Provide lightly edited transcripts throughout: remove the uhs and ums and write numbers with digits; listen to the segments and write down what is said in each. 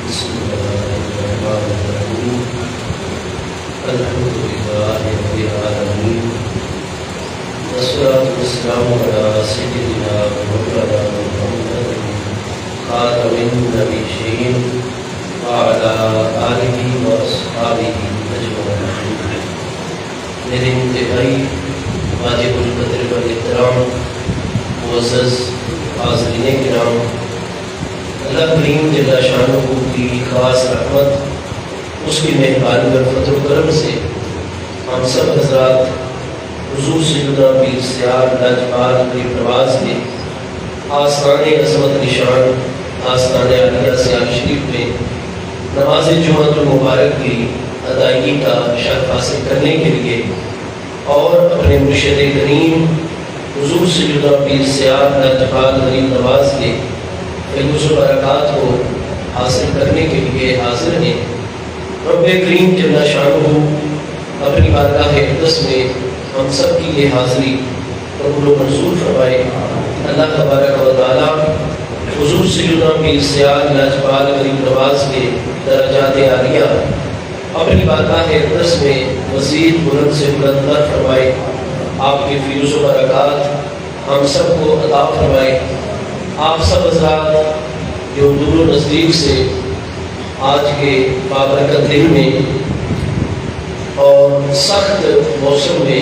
بسم الله الرحمن الرحيم الحمد لله رب العالمين والصلاة والسلام على سيدنا ومولانا محمد خاتم النبيين وعلى آله وأصحابه أجمعين. میرے انتہائی واجب القدر والاحترام معزز حاضرین کرام، اللہ کریم جل شانہ کی خاص رحمت، اس کی مہربانی اور فضل و کرم سے ہم سب حضرات حضور سیدنا پیر سیال لاجپال غریب نواز کے آستان عظمت نشان آستان عالیہ سیال شریف میں نماز جمعۃ المبارک کی ادائیگی کا شرف حاصل کرنے کے لیے اور اپنے مرشد کریم حضور سیدنا پیر سیال لاجپال غریب نواز کے فیض و برکات کو حاصل کرنے کے لیے حاضر ہیں، رب کریم جل شانہ اپنی بارگاہ اقدس میں ہم سب کی یہ حاضری قبول و منظور فرمائے۔ اللہ تبارک و تعالی حضور سیدنا پیر سیال لاجپال غریب نواز کے درجات عالیہ اپنی بارگاہ اقدس میں مزید بلند سے بلندتر فرمائے، آپ کے فیض و برکات ہم سب کو عطا فرمائے۔ آپ سب حضرات جو دور و نزدیک سے آج کے بابرکت دن میں اور سخت موسم میں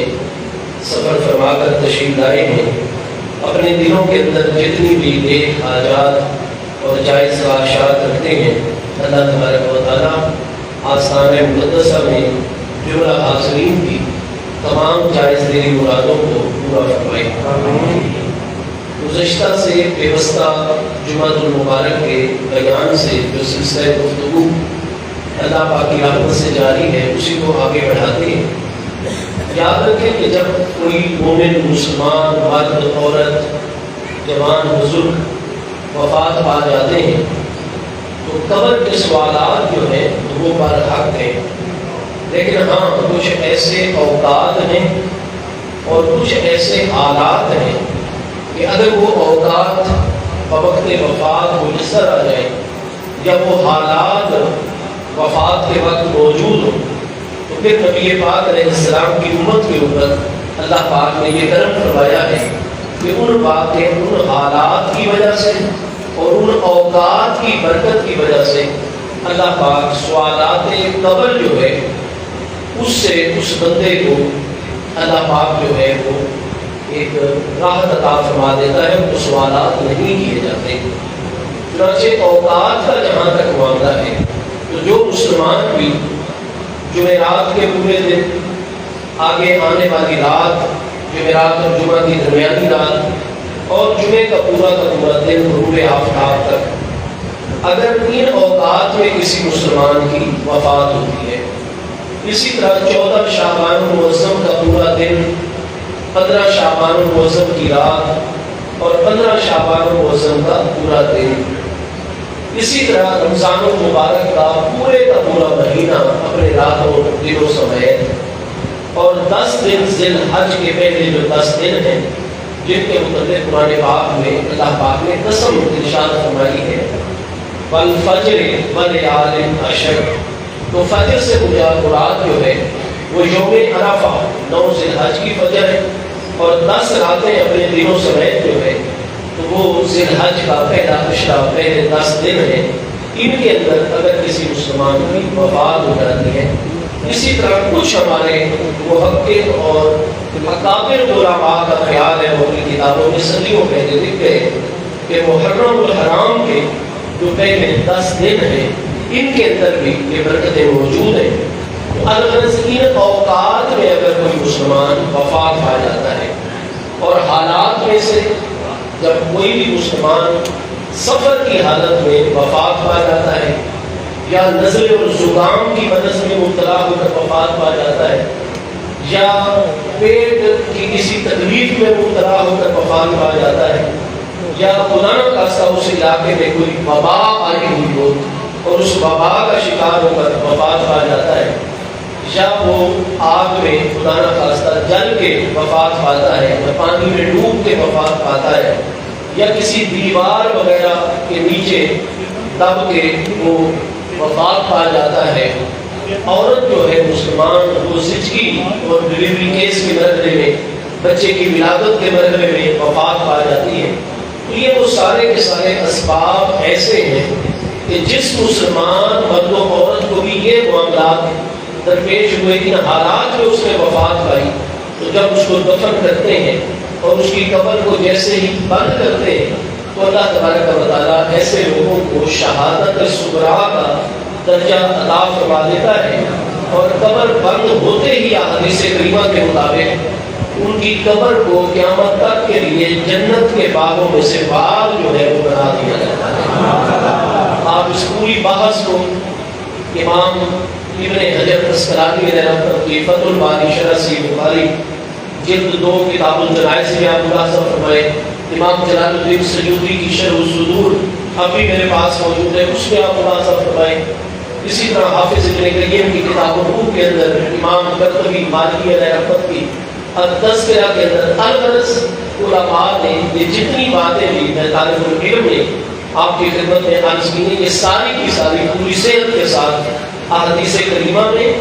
سفر فرما کر تشریف لائے ہیں، اپنے دلوں کے اندر جتنی بھی نیک حاجات اور جائز خواہشات رکھتے ہیں، اللہ تبارک و تعالیٰ آستان مقدسہ میں جملہ حاضرین کی تمام جائز دلی مرادوں کو پورا فرمائے۔ گزشتہ سے پیوستہ جمعۃ المبارک کے بیان سے جو سلسلہ گفتگو اللہ پاک کی رحمت سے جاری ہے، اسی کو آگے بڑھاتے ہیں۔ یاد رکھیں کہ جب کوئی مومن مسلمان مرد عورت جوان بزرگ وفات پا جاتے ہیں تو قبر کے سوالات جو ہیں وہ برحق ہیں، لیکن ہاں کچھ ایسے اوقات ہیں اور کچھ ایسے حالات ہیں کہ اگر وہ اوقات بوقت وفات میسر آ جائیں یا وہ حالات وفات کے وقت موجود ہوں تو پھر نبی پاک علیہ السلام کی امت کے اوپر اللہ پاک نے یہ کرم فرمایا ہے کہ ان حالات کی وجہ سے اور ان اوقات کی برکت کی وجہ سے اللہ پاک سوالات قبر جو ہے اس سے اس بندے کو اللہ پاک جو ہے وہ ایک راحت عطا فرما دیتا ہے، وہ سوالات نہیں کیے جاتے۔ چنانچہ اوقات کا جہاں تک معاملہ ہے تو جو مسلمان بھی جمعرات کے پورے دن، آگے آنے والی رات، جمعرات اور جمعہ کی درمیانی رات اور جمعے کا پورا دن غروب آفتاب تک، اگر ان اوقات میں کسی مسلمان کی وفات ہوتی ہے، اسی طرح 14 شعبان المعظم کا پورا دن، 15 شعبان المعظم کی رات اور 15 شعبان المعظم کا پورا دن، اسی طرح رمضان المبارک کا پورا مہینہ اپنے راتوں دنوں سمیت، اور 10 دن ذی الحج کے پہلے جو 10 دن ہیں جن کے متعلق قرآن پاک میں اللہ پاک نے قسم ارشاد فرمائی ہے والفجر ولیال عشر، تو فجر سے مراد جو ہے وہ یوم عرفہ 9 ذی الحج کی فجر ہے، اور 10 راتیں اپنے دنوں سمیت جو ہے تو وہ ذی الحج کا پہلا عشرہ، پہلے 10 دن ہیں۔ ان کے اندر اگر کسی مسلمان کی وفات ہو جاتی ہے، اسی طرح کچھ ہمارے محقق اور اکابر علماء کا خیال ہے، وہ اپنی کتابوں میں صدیوں پہلے لکھ گئے کہ محرم الحرام کے جو پہلے 10 دن ہیں ان کے اندر بھی یہ برکتیں موجود ہیں۔ الغرض ان اوقات میں اگر کوئی مسلمان وفات پا جاتا ہے، اور حالات میں سے جب کوئی بھی مسلمان سفر کی حالت میں وفات پا جاتا ہے یا نزلے اور زکام کی مرض میں مبتلا ہو کر وفات پا جاتا ہے یا پیٹ کی کسی تکلیف میں مبتلا ہو کر وفات پا جاتا ہے یا خدا نخواستہ اس علاقے میں کوئی وبا آئی ہوئی ہو اور اس وبا کا شکار ہو کر وفات پا جاتا ہے، یا وہ آگ میں خدا نخواستہ جل کے وفات پاتا ہے یا پانی میں ڈوب کے وفات پاتا ہے یا کسی دیوار وغیرہ کے نیچے دب کے وہ وفات پا جاتا ہے، عورت جو ہے مسلمان وہ زچگی اور ڈلیوری کیس کے مرحلے میں، بچے کی ولادت کے مرحلے میں وفات پا جاتی ہے، تو یہ وہ سارے کے سارے اسباب ایسے ہیں کہ جس مسلمان مرد و عورت کو بھی یہ معاملات درپیش ہوئے، ان حالات میں اس نے وفات پائی، تو جب اس کو دفن کرتے ہیں اور اس کی قبر کو جیسے ہی بند کرتے ہیں تو اللہ تبارک و تعالیٰ ایسے لوگوں کو شہادت صغریٰ کا درجہ عطا فرما دیتا ہے، اور قبر بند ہوتے ہی حدیث کریمہ کے مطابق ان کی قبر کو قیامت تک کے لیے جنت کے باغوں میں سے باغ جو ہے وہ بنا دیا جاتا ہے۔ آپ اس پوری بحث کو امام ابن حجر اسقلانی نے اپنی فتح الباری شرح صحیح بخاری جلد 2 کتاب الجنائز میں آپ ملاحظہ فرمائے، امام جلال الدین سیوطی کی شرح الصدور ابھی میرے پاس موجود ہے، اس میں آپ ملاحظہ فرمائے۔ اسی طرح حافظ ابن قیم کی کتاب الروح کے اندر، امام قرطبی مالکی علیہ رحمت کی التذکرہ کے اندر، الغرض علماء نے یہ جتنی باتیں بھی میں طالب العلم نے آپ کی خدمت میں عرض کی ہیں، یہ ساری کی ساری پوری صحت کے ساتھ احادیث کریمہ میں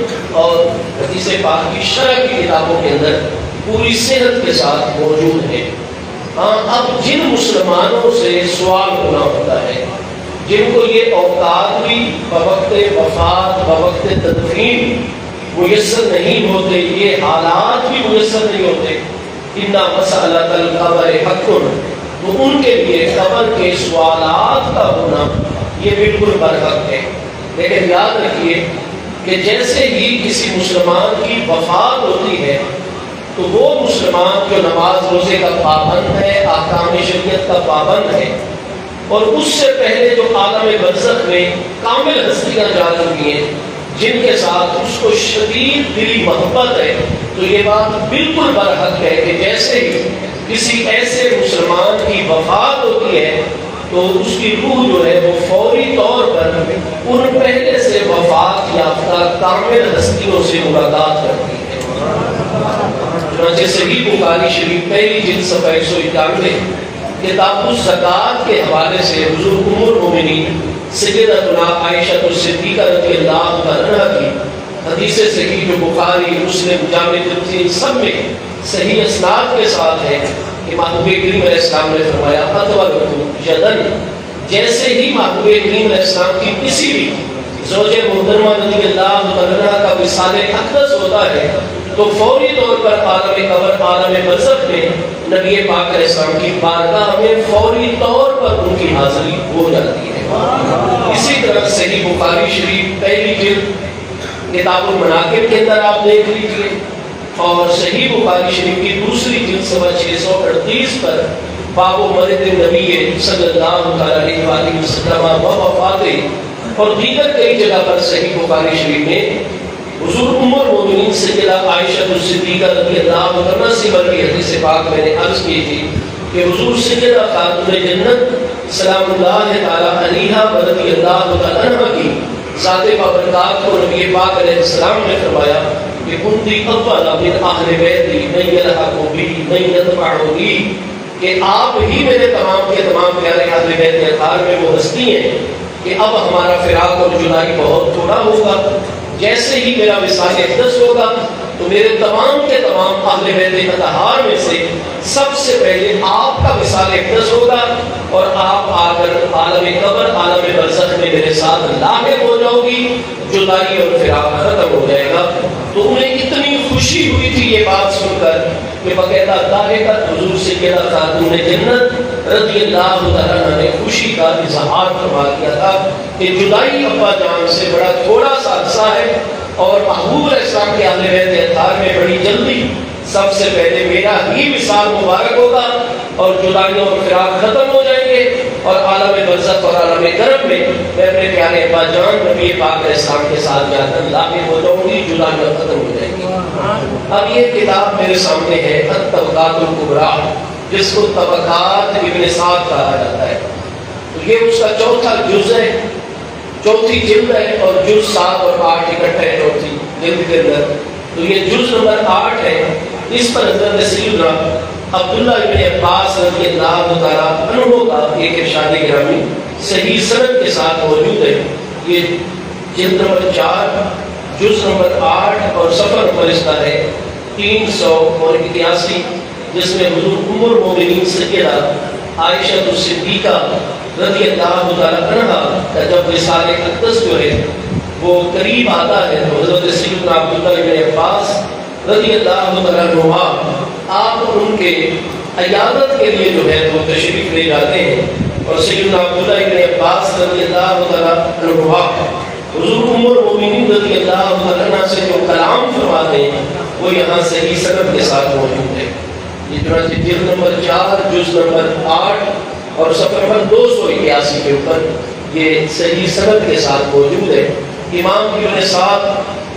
اور حدیث پاک کی شرح کی کتابوں کے اندر پوری صحت کے ساتھ موجود ہے۔ ہاں، اب جن مسلمانوں سے سوال ہونا ہوتا ہے، جن کو یہ اوقات بھی بوقت وفات بوقت تدفین میسر نہیں ہوتے، یہ حالات بھی میسر نہیں ہوتے، اِنَّ مَسْأَلَةَ الْقَبْرِ حَقٌّ، تو ان کے لیے قبر کے سوالات کا ہونا یہ بالکل برحق ہے۔ لیکن یاد رکھیے کہ جیسے ہی کسی مسلمان کی وفات ہوتی ہے تو وہ مسلمان جو نماز روزے کا پابند ہے، احکام شریعت کا پابند ہے، اور اس سے پہلے جو عالم برزخ میں کامل ہستیاں جا چکی ہیں جن کے ساتھ اس کو شدید دلی محبت ہے، تو یہ بات بالکل برحق ہے کہ جیسے ہی کسی ایسے مسلمان کی وفات ہوتی ہے تو اس کی روح جو ہے وہ فوری طور پر ان پہلے سے وفات یافتہ کامل ہستیوں سے ملاقات کرتی ہے۔ چنانچہ صحیح بخاری شریف پہلی جلد صفحہ 191 کتاب الزکوٰۃ کے حوالے سے حضور ام المؤمنین سیدتنا عائشہ الصدیقہ رضی اللہ عنہا کی حدیث صحیح جو بخاری، مسلم، جامع ترمذی سب میں صحیح اسناد کے ساتھ ہے کہ محبوب کریم علیہ السلام نے فرمایا اطول یدن، جیسے ہی محبوب کریم علیہ السلام کی کسی بھی زوج محترمہ رضی اللہ عنہا کا وصال اقدس ہوتا ہے تو فوری طور پر عالم قبر، عالم برزخ میں نبی پاک علیہ السلام کی بارگاہ میں فوری طور پر ان کی حاضری ہو جاتی ہے۔ اسی طرح صحیح بخاری شریف پہلی جلد کتاب المناقب کے اندر آپ دیکھ لیجئے، اور صحیح بخاری شریف کی دوسری جلد صفحہ 638 پر باب مرض نبی صلی اللہ علیہ وآلہ وسلم و وفاتہ، اور دیگر کئی جگہ پر صحیح بخاری شریف میں حضور ام المؤمنین سیدہ عائشہ الصدیقہ رضی اللہ عنہا سے بلکہ حدیث پاک میں نے عرض کی تھی کہ حضور سیدہ خاتون جنت سلام اللہ تعالی علیہا رضی اللہ تعالی عنہ کی ذات بابرکات کو نبی پاک علیہ السلام نے فرمایا کہ کنتی اول من اہل بیتی من یلحق بی من یتبع بی، کہ آپ ہی میرے تمام کے تمام پیارے اہل بیت اطہار میں وہ ہستی ہیں کہ اب ہمارا فراق اور جدائی بہت تھوڑا ہوگا، جیسے ہی میرا وصال اقدس ہوگا تو میرے تمام کے تمام اہل بیت اطہار میں سے سب سے پہلے آپ کا وصال اقدس ہوگا، اور آپ آ کر عالم قبر، عالم برزخ میں میرے ساتھ لاحق ہو جاؤ گی، جدائی اور فراق ختم ہو جائے گا۔ تو انہیں اتنی خوشی ہوئی تھی یہ بات سن کر کہ باقاعدہ لاحقت حضور سیدہ خاتون جنت رضی اللہ عنہا نے خوشی کا اظہار فرما دیا تھا کہ جدائی ابا جان سے بڑا تھوڑا سا عرصہ ہے، اور محبوب علیہ السلام کے اہل بیت اطہار میں بڑی جلدی سب سے پہلے میرا ہی وصال مبارک ہوگا، اور جدائی اور فراق ختم ہو جائیں گے، اور عالم برزخ اور عالم قرب میں میں اپنے پیارے ابا جان نبی پاک علیہ السلام کے ساتھ جا کر لاحق ہو جاؤں گی، جدائی ختم ہو جائیں گی۔ اب یہ کتاب میرے سامنے ہے الطبقات الکبریٰ، جس کو طبقات ابن سعد کہا جاتا ہے، تو یہ اس کا چوتھا جز ہے، چوتھی جلد ہے، اور جز 7 اور 8 اکٹھے ہیں چوتھی جلد کے اندر، تو یہ جز نمبر 8 ہے۔ اس پر حضرت سیدنا عبداللہ ابن عباس رضی اللہ تعالیٰ عنہ کا ایک ارشاد گرامی صحیح سند کے ساتھ موجود ہے۔ یہ جلد نمبر 4 جز نمبر 8 اور صفحہ نمبر اس کا ہے 381، جس میں حضور ام المومنین سیدہ عائشہ الصدیقہ رضی اللہ تعالیٰ عنہا کا جب وصال اقدس جو ہے وہ قریب آتا ہے تو حضرت سیدنا عبداللہ بن عباس رضی اللہ تعالیٰ عنہ آپ ان کے عیادت کے لیے جو ہے وہ تشریف لے جاتے ہیں، اور سیدنا عبداللہ بن عباس رضی اللہ تعالیٰ عنہ حضور ام المومنین رضی اللہ تعالیٰ عنہ سے جو کلام فرماتے ہیں وہ یہاں صحیح سند کے ساتھ موجود ہے۔ یہ چنانچہ جلد نمبر 4 جز نمبر 8 اور صفحہ نمبر 281 کے اوپر یہ صحیح سند کے ساتھ موجود ہے۔ امام ابن سعد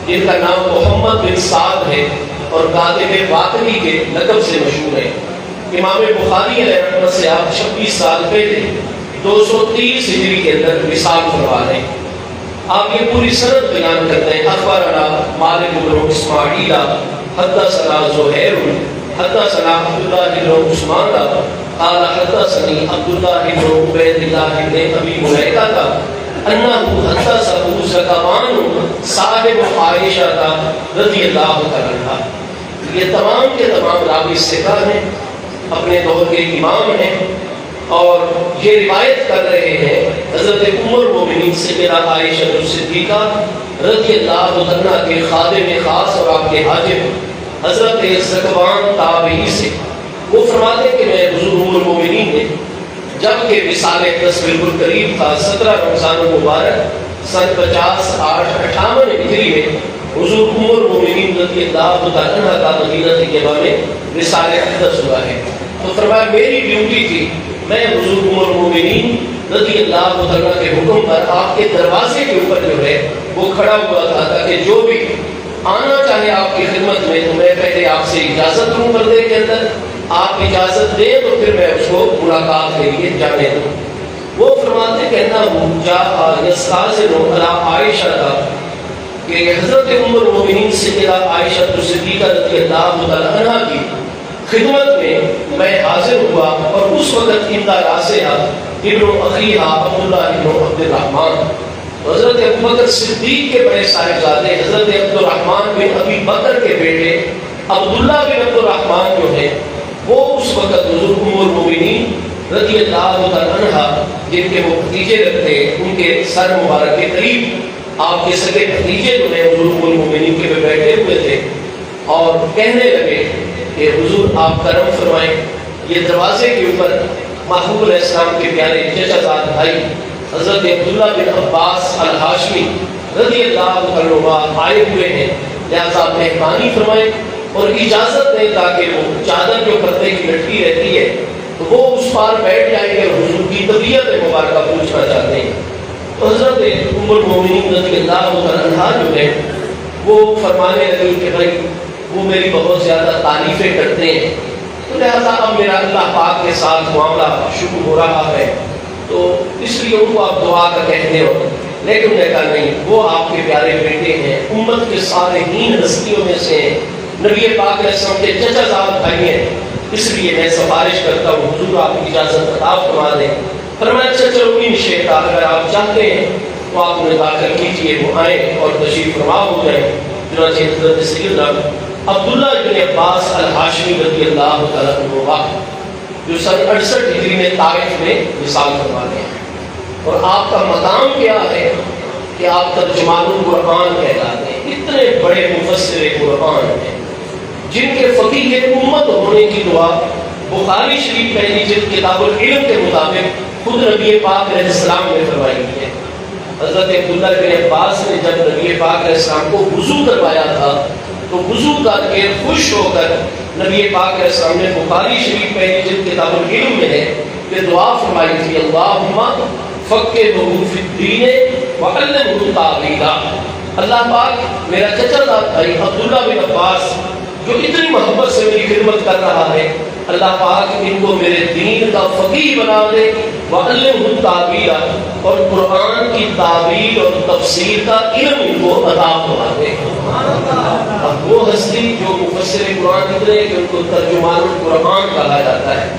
جن کا نام محمد بن سعد ہے اور کاتب باقری کے لقب سے مشہور ہے، امام بخاری علیہ رحمۃ سے آپ 26 سال پہلے 230 ہجری کے اندر وصال فرما رہے ہیں۔ آپ یہ پوری سند بیان کرتے ہیں، اخبرنا مالک بن اسماعیل حدثنا زہیر حدثنا عبداللہ بن عثمان قال حدثني عبداللہ بن عبید اللہ بن ابی ملیکہ انہ حدثہ زکوان صاحب عائشہ رضی اللہ تعالی عنہ۔ یہ تمام کے تمام راوی ثقہ ہیں، اپنے دور کے امام ہیں، اور یہ روایت کر رہے ہیں حضرت ام المومنین سیدہ عائشہ الصدیقہ رضی اللہ عنہا کے خادم خاص اور آپ کے حاجب حضرت زکوان تابعی سے۔ وہ فرماتے ہیں کہ میں حضور ام المومنین نے جب کہ وصال اقدس بالکل قریب تھا 17 رمضان المبارک سن 50-8-58 ہجری میں حضور ام المومنین رضی اللہ عنہا کا مدینہ طیبہ میں وصال اقدس ہوا ہے، تو فرمایا میری ڈیوٹی تھی میں حضور ام المومنین رضی اللہ عنہ کے حکم پر آپ کے دروازے کے اوپر جو ہے وہ کھڑا ہوا تھا تاکہ جو بھی آنا چاہے آپ کی خدمت میں تو میں پہلے آپ سے اجازت لوں پردے کے اندر، آپ اجازت دیں تو پھر میں اس کو ملاقات کے لیے جانے دوں۔ وہ فرماتے کہنا جاء یستاذن علی عائشہ کہ حضرت ام المومنین سیدہ عائشہ الصدیقہ رضی اللہ تعالی عنہا کی خدمت میں حاضر ہوا، اور اس وقت اندہ راسیہ ابن اخیہا عبداللہ ابن عبد الرحمن، حضرت ابوبکر صدیق کے بڑے صاحبزادے حضرت عبد الرحمن بن ابی بکر کے بیٹے عبداللہ بن عبد الرحمن جو ہیں وہ اس وقت حضور ام المومنین رضی اللہ تعالی عنہا جن کے وہ بھتیجے رکھتے ان کے سر مبارک کے قریب آپ کے سگے بھتیجے جو ہیں حضور ام المومنین کے بیٹھے ہوئے تھے، اور کہنے لگے کہ حضور آپ کرم فرمائیں۔ یہ دروازے کے اوپر محبوب علیہ السلام کے پیارے چچا زاد بھائی حضرت عبداللہ بن عباس الہاشمی رضی اللہ عنہ آئے ہوئے ہیں، لہذا مہربانی فرمائیں اور اجازت دیں تاکہ وہ چادر جو پردے کی لٹکی رہتی ہے تو وہ اس پار بیٹھ جائیں گے اور حضور کی طبیعت مبارکہ پوچھنا چاہتے ہیں۔ تو حضرت ام المومنین رضی اللہ عنہا جو ہے وہ فرمانے لگی کہ بھائی وہ میری بہت زیادہ تعریفیں کرتے ہیں، تو لہذا اب میرا اللہ پاک کے ساتھ معاملہ شروع ہو رہا ہے، تو اس لیے ان کو آپ دعا کا کہتے ہو۔ لیکن میں کہا نہیں، وہ آپ کے پیارے بیٹے ہیں، امت کے صالحین ہستیوں میں سے ہیں، نبی پاک علیہ السلام کے چچا زاد بھائی ہیں، اس لیے میں سفارش کرتا ہوں حضور آپ کی اجازت عطا فرما دیں۔ فرمایا اچھا چلو ان شیخ اگر آپ چاہتے ہیں تو آپ انہیں داخل کیجیے، وہ آئیں اور تشریف فرما ہو جائیں۔ چنانچہ حضرت سیدنا عبداللہ بن عباس الہاشمی رضی اللہ تعالیٰ عنہ جو سن 68 ہجری میں طائف میں وصال فرما گئے ہیں، اور آپ کا مقام کیا ہے کہ آپ ترجمان القرآن کہلاتے ہیں۔ اتنے بڑے مفسر قرآن ہیں جن کے فقیہ امت ہونے کی دعا بخاری شریف پہلی جلد کتاب العلم کے مطابق خود نبی پاک علیہ السلام نے فرمائی ہے۔ حضرت عبداللہ بن عباس نے جب نبی پاک علیہ السلام کو وضو کروایا تھا تو وضو کر کے خوش ہو کر نبی پاک علیہ السلام نے بخاری شریف پہلی جلد کتاب العلم میں ہے کہ دعا فرمائی تھی اللہم فقہہ فی الدین وعلمہ تاویل۔ اللہ پاک میرا چچا زاد بھائی عبداللہ بن عباس جو اتنی محبت سے میری خدمت کر رہا ہے، اللہ پاک ان کو میرے دین کا فقیہ بنا دے، وعلمہ تاویل، اور قرآن کی تعبیر اور تفسیر کا علم ان کو عطا فرما دے۔ اب وہ ہستی جو مفسر قرآن اتنے کہ ان کو ترجمان القرآن کہا جاتا ہے،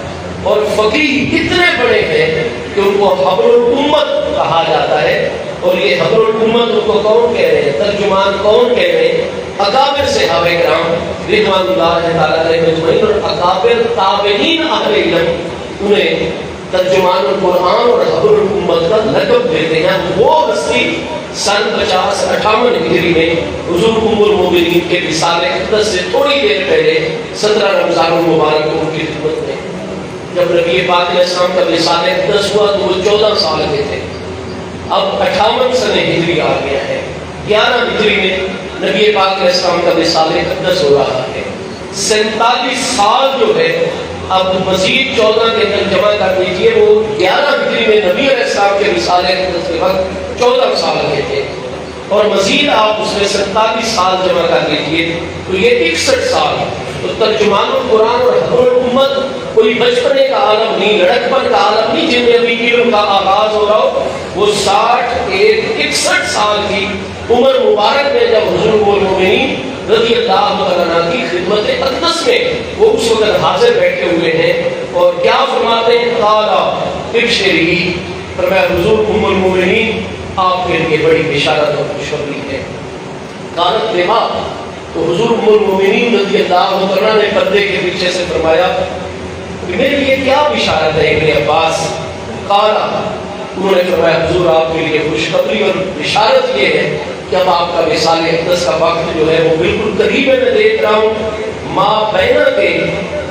اور فقیہ اتنے بڑے ہیں کہ ان کو حبر الامت کہا جاتا ہے، اور یہ حبر الامت کو کون کہہ رہے ہیں، ترجمان کون کہہ رہے ہیں؟ اکابر صحابہ کرام رضوان اللہ تعالیٰ علیہ مجمعین اور اکابر تابعین اہل علم انہیں ترجمان القرآن اور حبر الامت کا لقب دیتے ہیں۔ وہ ہستی سن 50-58 ہجری میں حضور ام المومنین کے وصال اقدس سے تھوڑی دیر پہلے 17 رمضان المبارک کو ان کی خدمت میں جب نبی پاک علیہ السلام کا وصال اقدس ہوا تو وہ 14 سال کے تھے۔ اب 58 سن ہجری آ گیا ہے، 11 ہجری میں نبی پاک علیہ السلام کا وصال اقدس ہو رہا ہے۔ 47 سال جو ہے اب مزید 14 کے اندر جمع کر لیجئے، وہ 11 ہجری میں نبی علیہ السلام کے وصال اقدس کے وقت 14 سال کے تھے، اور مزید آپ اس میں 47 سال جمع کر لیجئے تو یہ 61 سال۔ تو ترجمان القرآن اور حبر الامت کوئی بچپنے کا عالم نہیں، لڑکپن کا عالم نہیں جن میں ابھی علم کا آغاز ہو رہا ہو، وہ 61 سال کی عمر مبارک میں جب حضور المومنین رضی اللہ عنہ کی خدمت اقدس میں وہ اس وقت حاضر بیٹھے ہوئے ہیں، اور کیا فرماتے ہیں؟ قال ابشری، فرمایا حضور ام المومنین آپ کے لیے بڑی بشارت اور خوشخبری ہے۔ قالت لما، تو حضور ام المومنین رضی اللہ عنہ نے پردے کے پیچھے سے فرمایا میرے لیے کیا بشارت ہے ابن عباس؟ قال، انہوں نے فرمایا حضور آپ کے لیے خوشخبری اور بشارت یہ ہے کہ اب آپ کا وصال اقدس کا وقت جو ہے وہ بالکل قریب ہے، میں دیکھ رہا ہوں۔ ما بینا کے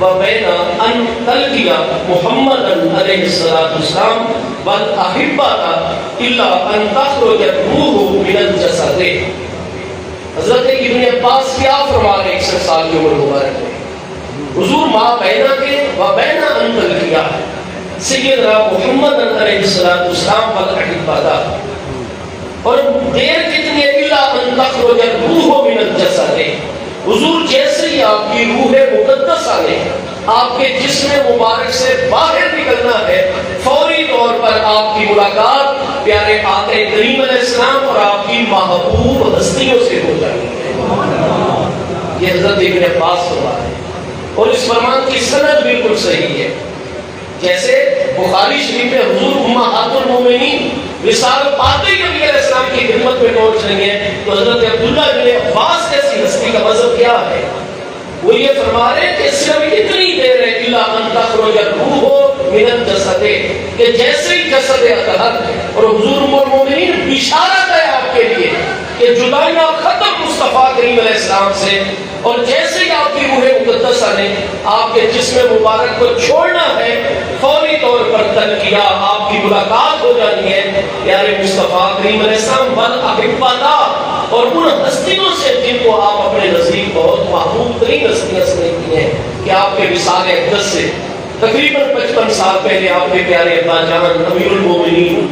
و بینا ان تلقیا محمد علیہ السلام والاحبہ الا ان تخرج الروح من الجسد۔ حضرت ابن عباس کیا فرما رہے 61 سال کی عمر مبارک میں؟ حضور ما بینا کے و بینا ان تلقیا سیدنا محمد علیہ السلام والاحبہ، اور دیر کتنی ہے؟ الا ان تخرج الروح من الجسد، حضور جیسے ہی آپ کی روح مقدسہ نے آپ کے جسم مبارک سے باہر نکلنا ہے، فوری طور پر آپ کی ملاقات پیارے آقا کریم علیہ السلام اور آپ کی محبوب ہستیوں سے ہو جائے گی۔ یہ حضرت ابن عباس فرما ہے، اور اس فرمان کی سند بالکل صحیح ہے۔ جیسے بخاری شریف میں حضور امہات المومنین وصال پاتے ہی نبی علیہ السلام کی خدمت میں پہنچ رہی ہیں، تو حضرت عبداللہ بن عباس جیسی ہستی کا مذہب کیا ہے؟ وہ یہ فرما رہے ہیں کہ صرف اتنی دیر ہے الا ان تخرج الروح من الجسد، کہ جیسے ہی جسد اطہر، اور حضور المومنین بشارت ہے آپ کے لیے کہ جدائیاں ختم مصطفیٰ کریم علیہ السلام سے، اور جیسے ہی آپ کی روح مقدسہ نے آپ کے جسم مبارک کو چھوڑنا ہے، فوری طور پر تلقیہ آپ کی ملاقات ہو جانی ہے پیارے مصطفیٰ کریم علیہ السلام والاحبہ، اور ان ہستیوں سے جن کو آپ اپنے نزدیک بہت محبوب ترین ہستیاں سمجھتی ہیں، کہ آپ کے وصال اقدس سے تقریباً 55 سال پہلے آپ کے پیارے ابا جان امیر المومنین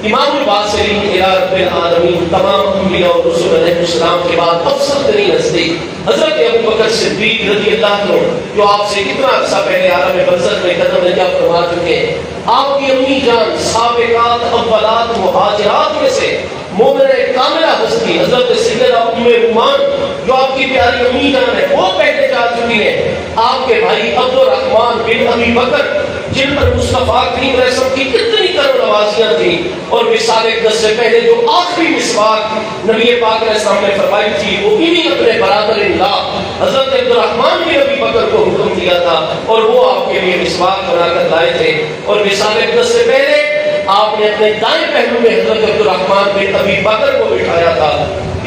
امام الباصری الہ رب العالمین تمام انبیاء اور رسول علیہ السلام کے بعد افضل ترین ہستی حضرت ابوبکر صدیق رضی اللہ عنہ، جو آپ سے کتنا عرصہ پہلے عالم برزخ میں قدم رجا فرما چکے ہیں، آپ کی امی جان سابقات اولات مہاجرات میں سے مومنہ کاملہ ہستی حضرت سیدہ ام رومان، جو آپ کی پیاری امی جان ہے، وہ پہلے جا چکی ہیں۔ آپ کے بھائی عبد الرحمن بن ابی بکر، جن پر مصطفیٰ کریم علیہ السلام کی کتنی کرم نوازیاں تھیں، اور وصال اقدس سے پہلے جو آخری مسواک نبی پاک علیہ السلام نے فرمائی تھی، وہ انہیں اپنے برادر اللہ حضرت عبد الرحمن بن ابی بکر کو حکم دیا تھا، اور وہ آپ کے لیے مسواک بنا کر لائے تھے۔ اور وصال اقدس سے پہلے آپ نے اپنے دائیں پہلو میں حضرت عبد الرحمن بن ابی بکر کو بٹھایا تھا۔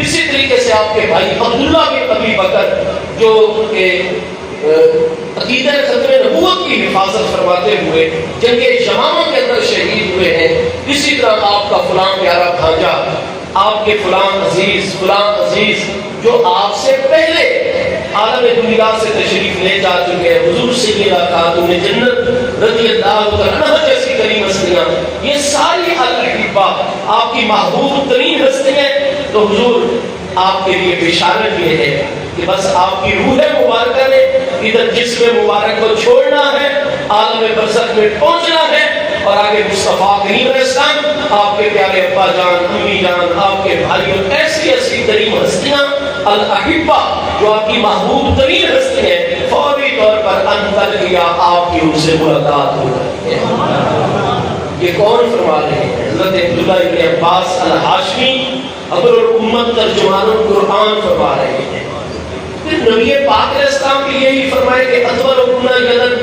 اسی طریقے سے آپ کے بھائی عبداللہ بن ابی بکر، جو کہ عقیدہ ختم نبوت کی حفاظت فرماتے ہوئے جنگ یمامہ کے اندر شہید ہوئے ہیں، اسی طرح آپ کا فلاں پیارا بھانجا، آپ کے فلاں عزیز جو آپ سے پہلے عالم دنیا سے تشریف لے جا چکے ہیں، حضور سیدہ خاتون جنت رضی اللہ عنہا جیسی کریم ہستیاں، یہ ساری الاحبہ آپ کی محبوب ترین ہستیاں، تو حضور آپ کے لیے بشارت یہ ہے کہ بس آپ کی روح مبارکہ نے ادھر جسم مبارک کو چھوڑنا ہے، عالم برزخ میں پہنچنا ہے، اور آگے مصطفیٰ کریم علیہ السلام آپ کے پیارے ابا جان، امی جان، آپ کے بھائی اور ایسی ایسی ترین ہستیاں الاحبہ جو آپ کی محبوب ترین ہستی ہیں، فوری طور پر انتر کیا آپ کی ان سے ملاقات ہو رہی ہے۔ یہ کون فرما رہے ہیں؟ حضرت عبداللہ ابن عباس الہاشمی ابر الامت ترجمان القرآن فرما رہے ہیں۔ پھر نبی پاک علیہ السلام کے یہی فرمائے کہ اطول یدن،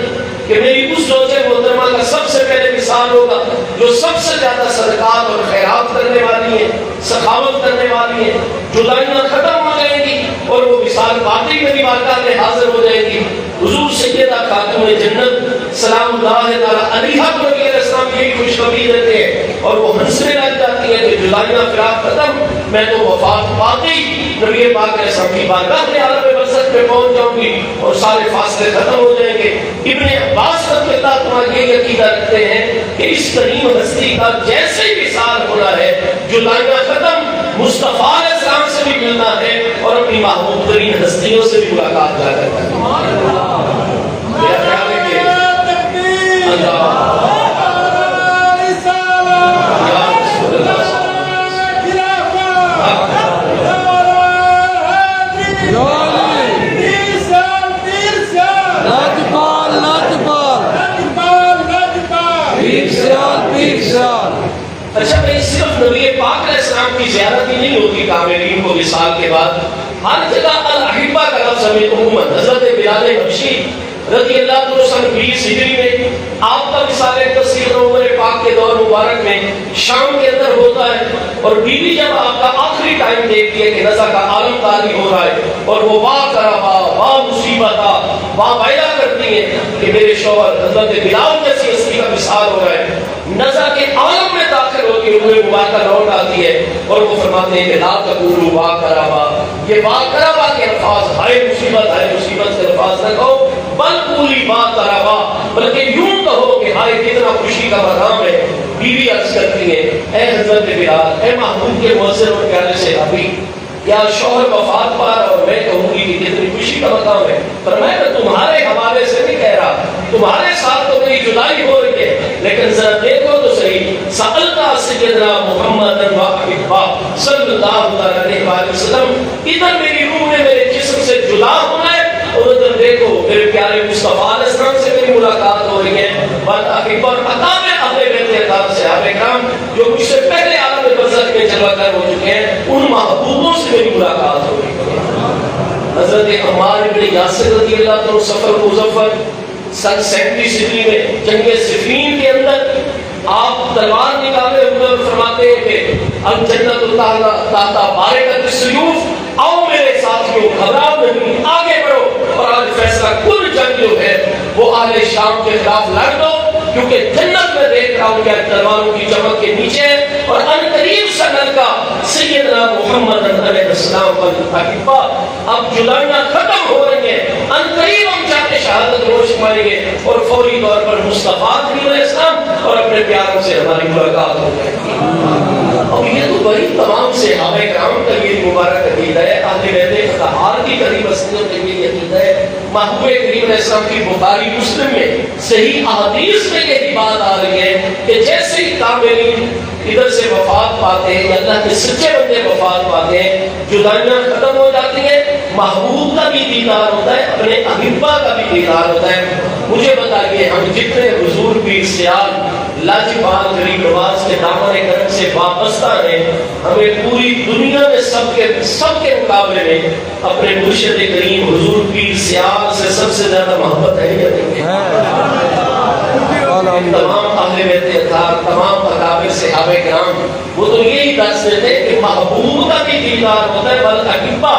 کہ میری اس زوجہ محترمہ کا سب سے پہلے مثال ہوگا جو سب سے زیادہ صدقات اور خیرات کرنے والی ہے، سخاوت کرنے والی ہے، جدائیاں ختم ہو جائیں گی اور وہ مثال باقی میری بارگاہ میں حاضر ہو جائے گی۔ حضور سیدہ خاتون جنت سلام اللہ تعالیٰ علیہا کو نبی علیہ السلام یہی خوشخبری دیتے ہیں اور وہ ہنسنے لگ جاتی ہے کہ جدائیاں فراق ختم، میں تو وفات پاتی نبی پاک علیہ السلام کی بارگاہ میں عالم برزخ میں پہنچ جاؤں گی اور سارے فاصلے ختم ہو جائیں گے۔ ابن عباس رضی اللہ عنہ یہ عقیدہ رکھتے ہیں کہ اس کریم ہستی کا جیسے ہی وصال ہونا ہے، جدائیاں ختم، مصطفیٰ علیہ السلام سے بھی ملنا ہے اور اپنی محبوب ترین ہستیوں سے بھی ملاقات جا کر کرنی ہے۔ میرا خیال ہے کہ اللہ اچھا بھائی، صرف نبی پاک علیہ السلام کی زیارت ہی نہیں ہوتی کاملین کو وصال کے بعد، ہر جگہ الاحبہ کا لفظ ہمیں عموماً حضرت بلال حبشی رضی اللہ عنہ سن 20 ہجری میں آپ کا وصال تصدیق عمر پاک کے دور مبارک میں شام کے اندر ہوتا ہے اور بیوی جب آپ کا آخری ٹائم دیکھتی ہے کہ نزا کا عالم طاری ہو رہا ہے اور وہ واہ کرا واہ مصیبت واہ وعدہ کرتی ہے کہ میرے شوہر حضرت بلال جیسی ہستی کا وصال ہو رہا ہے، نزا کے عالم میں داخل ہوتی ہوئے مبارکہ لوٹ آتی ہے اور وہ فرماتے ہیں کہ لا تقولوا واہ کرا یہ واہ کرا کے الفاظ ہائے مصیبت کے الفاظ نہ کہو، بل پوری بات کرا بلکہ یوں کہو کہ ہائے کتنا خوشی کا مقام ہے۔ بیوی عرض کرتی ہے اے حضرت بلال، اے محبوب کے مؤذن اور پیارے صحابی، کیا شوہر وفات پا رہا اور میں کہوں گی کہ کتنی خوشی کا مقام ہے؟ فرمایا میں تمہارے حوالے سے نہیں کہہ رہا، تمہارے ساتھ تو میری جدائی ہو رہی ہے، لیکن ذرا دیکھو تو صحیح، سألتا سیدنا محمد و احبا صلی اللہ علیہ وسلم، ادھر میری روح نے میرے جسم سے جدا ہونا ہے اور ادھر دیکھو میرے پیارے مصطفیٰ علیہ السلام سے میری ملاقات ہو رہی ہے۔ بات احبا اور اقام اہل بیت اطہار صحابہ کرام جو مجھ سے پہلے عالم برزخ میں جلوہ گر ہو چکے ہیں، ان محبوبوں سے میری ملاقات ہو رہی ہے۔ حضرت عمار بن یاسر رضی اللہ عنہ سفر مظفر سن 37 ہجری میں جنگ صفین کے اندر آپ تلوار نکالے ہوئے فرماتے ہیں کہ الجنت تحت بارکۃ السیوف، آؤ میرے ساتھیوں گھبراؤ نہیں، آگے بڑھو اور آج فیصلہ کل جنگ جو ہے وہ اہل شام کے خلاف لڑ دو، کیونکہ جنت میں دیکھ رہا ہوں کہ تلواروں کی چمک کے نیچے اور ان قریب سنت کا سیدنا محمد علیہ السلام پر احبا اب جدائیاں ختم ہو رہی ہیں، ان قریب ہم جا کے شہادت نوش ماریں گے اور فوری طور پر مصطفیٰ علیہ السلام اور اپنے پیاروں سے ہماری ملاقات ہو جائے گی۔ اور یہ تو بڑی تمام صحابہ کرام کا یہ مبارک عقیدہ ہے، اہل بیت اطہار کی قریب ہستیوں کا یہ عقیدہ ہے۔ محبوب کریم علیہ السلام کی بخاری مسلم میں صحیح احادیث میں یہی بات آ رہی ہے کہ جیسے ہی کاملین ادھر سے وفات پاتے ہیں، اللہ کے سچے بندے وفات پاتے ہیں، جدائیاں ختم ہو جاتی ہیں، محبوب کا بھی دیدار ہوتا ہے، اپنے احبا کا بھی دیدار ہوتا ہے۔ مجھے بتائیے ہم جتنے حضور پیر سیال لاجواب غریب نواز کے دامن کرم سے وابستہ ہیں، ہمیں پوری دنیا میں سب کے مقابلے میں اپنے مرشد کریم حضور پیر سیال سے سب سے زیادہ محبت ہے یا نہیں؟ تمام اہل بیت اطہار، تمام اکابر صحابہ کرام وہ تو یہی دس دیتے ہیں کہ محبوب کا بھی دیدار ہوتا ہے بل احبا،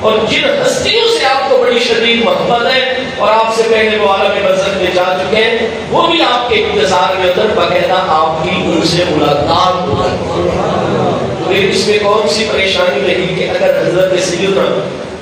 اور جن ہستیوں سے آپ کو بڑی شدید محبت ہے اور آپ سے پہلے وہ عالم برزخ میں جا چکے ہیں، وہ بھی آپ کے انتظار میں ادھر باقاعدہ آپ کی ان سے ملاقات ہو جاتی ہے۔ اس میں کون سی پریشانی رہی کہ اگر حضرت سیدنا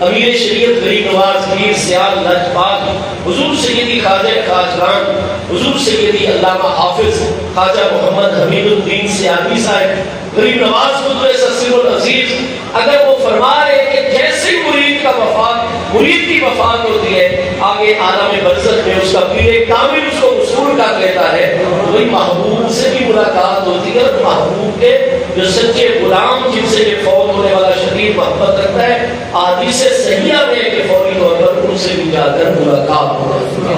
امیر شریعت غریب نواز پیر سیال لاجپال حضور سیدی خواجہ خواجگان حضور سیدی علامہ حافظ خواجہ محمد حمید الدین سیالی صاحب غریب نواز قدوہ سسر العزیز اگر وہ فرما رہے کہ جیسے مرید کی وفات ہوتی ہے آگے عالم برزخ میں اس کا پیر کامل اس کو وصول کر لیتا ہے، وہی محبوب سے بھی ملاقات ہوتی ہے اور محبوب کے جو سچے غلام جن سے یہ فوت ہونے والا شدید محبت رکھتا ہے حدیث صحیحہ میں کہ فوری طور پر ان سے بھی جا کر ملاقات ہو جاتی ہے۔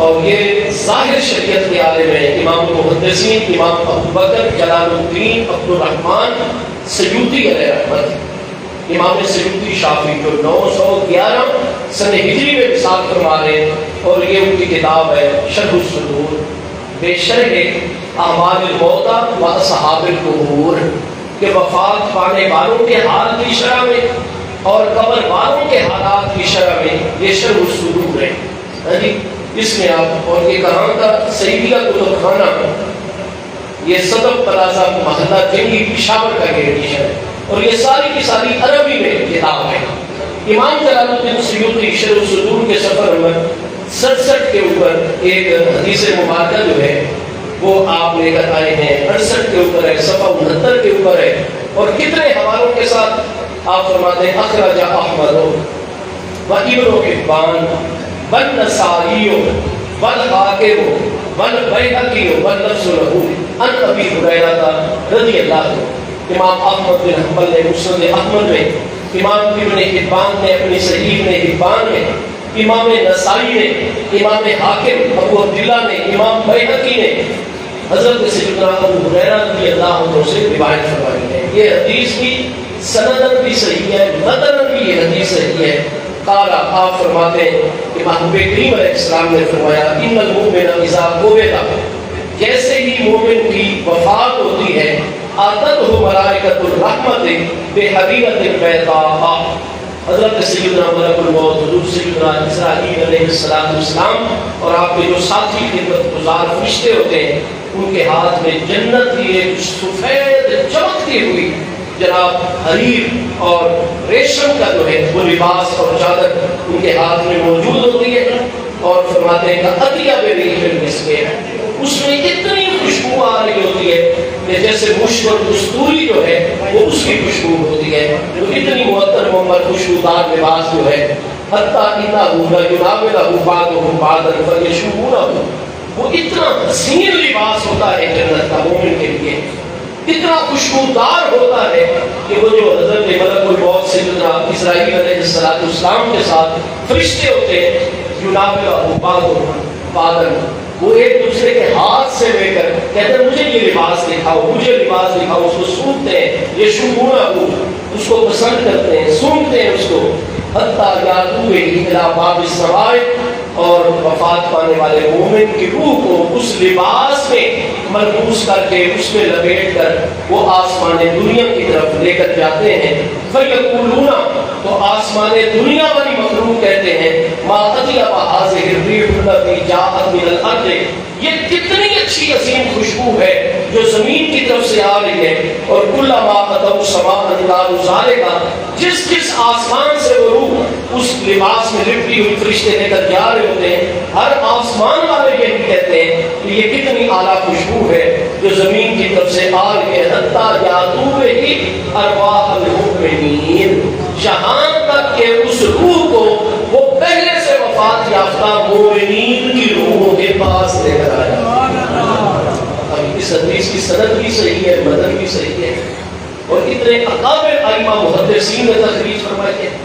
اور یہ ظاہر شریعت کے عالم ہیں، امام محدثین امام ابو بکر جلال الدین عبد الرحمن سیوطی علیہ رحمت، امام سیوطی شافعی جو 911 سن ہجری میں وصال فرما رہے ہیں، اور یہ ان کی کتاب ہے شرح الصدور بے شرح اعمال الموتى و اصحاب القبور، کہ وفات پانے والوں کے حال کی شرح میں اور قبر والوں کے حالات کی شرح میں یہ شرح الصدور ہے۔ اس میں آپ، اور یہ کہاں کا سعیدیہ کتب خانہ، یہ صدف پلازا محلہ جنگی پشاور کا یہ ایڈیشن ہے، اور یہ ساری کی ساری عربی میں کتاب ہے۔ امام جلال الدین سیوطی شرح الصدور کے صفحہ نمبر 67 کے اوپر ایک حدیث مبارکہ جو ہے وہ آپ لے کر آئے ہیں، 68 کے اوپر ہے، صفحہ 69 کے اوپر ہے، اور کتنے حوالوں کے ساتھ آپ فرماتے ہیں اخرج احمد و ابن حبان والنسائی والحاکم والبیہقی واللفظ له عن ابی ہریرہ رضی اللہ عنہ۔ امام احمد بن حنبل نے مسند احمد میں، امام ابن حبان نے اپنی صحیح ابن حبان میں، امام نسائی نے، امام حاکم ابو عبداللہ نے، امام بیہقی نے حضرت سیدنا ابو ہریرہ رضی اللہ عنہ سے روایت فرمائی ہے۔ یہ حدیث بھی سندن بھی صحیح ہے، متن بھی یہ حدیث صحیح ہے۔ قال آپ فرماتے ہیں کہ محبوب کریم علیہ السلام نے فرمایا ان المؤمن اذا قبض، جیسے ہی مومن کی وفات ہوتی ہے آتتہ ملائکۃ الرحمت بحریرۃ بیضاء، حضرت سیدنا ملک الموت حضور سیدنا اسرائیل علیہ السلام اور آپ کے جو ساتھی خدمت گزار فرشتے ہوتے ہیں ان کے ہاتھ میں جنت کی ایک سفید چمکتی ہوئی جناب حریر اور ریشم کا جو ہے وہ لباس اور چادر ان کے ہاتھ میں موجود ہوتی ہے، اور فرماتے ہیں کہ اطیب ریح المسک، اس میں اتنی خوشبو آ رہی ہوتی ہے کہ جیسے مشک اور کستوری جو ہے وہ اس کی خوشبو ہوتی ہے، جو اتنی معطر محمد خوشبودار لباس جو ہے حتیٰ انہ لیناولہ بعضهم بعضا فیشمونہ، وہ اتنا حسین لباس ہوتا ہے جنت کا مومن کے لیے، اتنا خوشبودار ہوتا ہے کہ وہ جو حضرت ملک الموت سیدنا اسرائیل علیہ السلام کے ساتھ فرشتے ہوتے ہیں یناولہ بعضهم بعضا، وہ ایک دوسرے کے ہاتھ سے لے کر کہتے ہیں مجھے یہ لباس دکھاؤ، مجھے لباس دکھاؤ، اس کو سونگتے ہیں، یہ شمونہ اس کو پسند کرتے ہیں، سونگتے ہیں اس کو، حتیٰ یاتوہ الی باب السماء، اور وفات پانے والے مومن کی روح کو اس لباس میں ملبوس کر کے اس میں لپیٹ کر وہ آسمان دنیا کی طرف لے کر جاتے ہیں۔ فیقولون، تو آسمان دنیا والی مخلوق کہتے ہیں ما اطیب ہذہ الریح التی جاءت من الارض، یہ کتنی اچھی عظیم خوشبو ہے جو زمین کی طرف سے آ رہی ہے، اور کلما اتوا السماء قالوا ذلک، جس جس آسمان سے وہ روح اس لباس میں لپٹی ہوئی فرشتے لے کر جا رہے ہوتے ہیں، ہر آسمان والے یہ کہتے ہیں کہ یہ کتنی اعلیٰ خوشبو ہے جو زمین کی طرف سے آ رہی ہے، حتیٰ یاتوہ ارواح المؤمنین، جہاں تک کہ اس روح کو وہ پہلے سے وفات یافتہ مومنین کی روحوں کے پاس لے کر آیا۔ اب اس حدیث کی سند بھی صحیح ہے، متن بھی صحیح ہے، اور اتنے اکابر ائمہ محدثین نے تخریج فرمائی ہے۔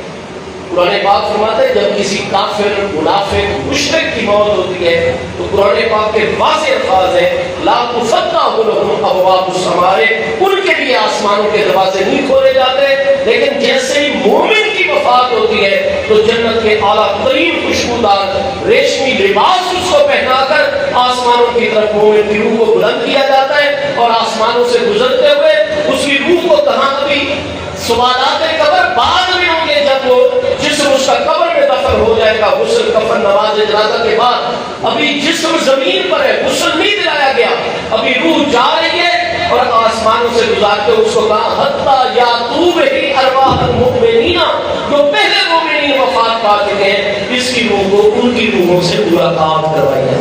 قرآن پاک فرماتا ہے جب کسی کافر، منافق، مشرک کی موت ہوتی ہے تو قرآن پاک کے واضح الفاظ ہیں لا تفتح لهم ابواب السماء، ان کے لیے آسمانوں کے دروازے نہیں کھولے جاتے، لیکن جیسے ہی مومن کی وفات ہوتی ہے تو جنت کے اعلیٰ ترین خوشبودار ریشمی لباس اس کو پہنا کر آسمانوں کی طرف مومن کی روح کو بلند کیا جاتا ہے، اور آسمانوں سے گزرتے ہوئے اس کی روح کو کہاں ابھی سوالات قبر بعد میں ہوں گے، جب وہ جسم اس کا قبر میں دفن ہو جائے گا، غسل کفن نماز جنازہ کے بعد ابھی جسم زمین پر ہے، غسل نہیں دلایا گیا، ابھی روح جا رہی ہے، اور آسمانوں سے گزارتے اس کو کہا حتیٰ یاتوہ ارواح المؤمنین، جو پہلے مومنین وفات پا چکے ہیں اس کی روح کو ان کی روحوں سے ملاقات کروائی ہے۔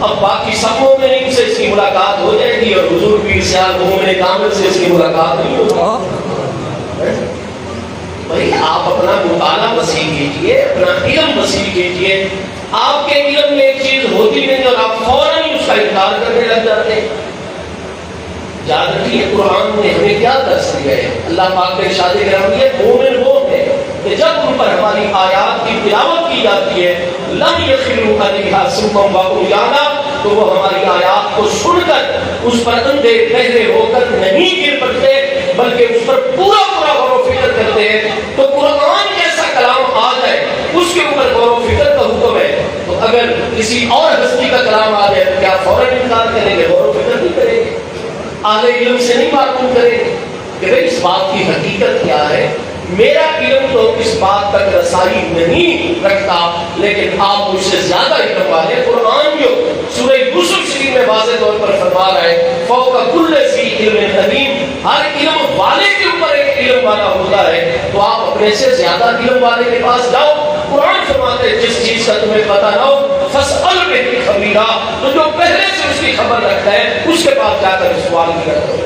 اب باقی سب مومنین سے اس کی ملاقات ہو جائے گی، اور حضور پیر سیال مومن کامل سے اس کی ملاقات نہیں ہوگی۔ بھائی آپ اپنا مطالعہ وسیع کیجئے، اپنا علم وسیع کیجئے، آپ کے علم میں ایک چیز ہوتی نہیں اور آپ فوراً ہی اس کا انکار کرنے لگ جاتے ہیں۔ یاد رکھیے قرآن نے ہمیں کیا درس دیا ہے، اللہ پاک نے ارشاد کرام دیا مومن وہ ہے کہ جب ان پر ہماری آیات کی تلاوت کی جاتی ہے لم یخروا علیہا صما وعمیانا، تو وہ ہماری آیات کو سن کر اس پر اندھے بہرے ہو کر نہیں گر پڑتے بلکہ اس پر پورا پورا غور و فکر کرتے ہیں۔ تو قرآن جیسا کلام آ جائے اس کے اوپر غور و فکر کا حکم ہے، تو اگر کسی اور ہستی کا کلام آ جائے تو کیا فوراً انکار کریں گے؟ غور و فکر نہیں کریں گے، اہل علم سے نہیں معلوم کریں گے کہ بھئی اس بات کی حقیقت کیا ہے؟ میرا علم تو اس بات تک رسائی نہیں رکھتا، لیکن آپ مجھ سے زیادہ علم والے۔ قرآن جو سورہ یوسف شریف میں واضح طور پر فرما رہا ہے فوق کل ذی علم علیم، ہر علم والے کے اوپر ایک علم والا ہوتا ہے، تو آپ اپنے سے زیادہ علم والے کے پاس جاؤ۔ قرآن فرماتے ہیں جس چیز کا تمہیں پتہ نہ ہو فاسأل بہ خبیرا، تو جو پہلے سے اس کی خبر رکھتا ہے اس کے پاس جا کر سوال کیا کرو۔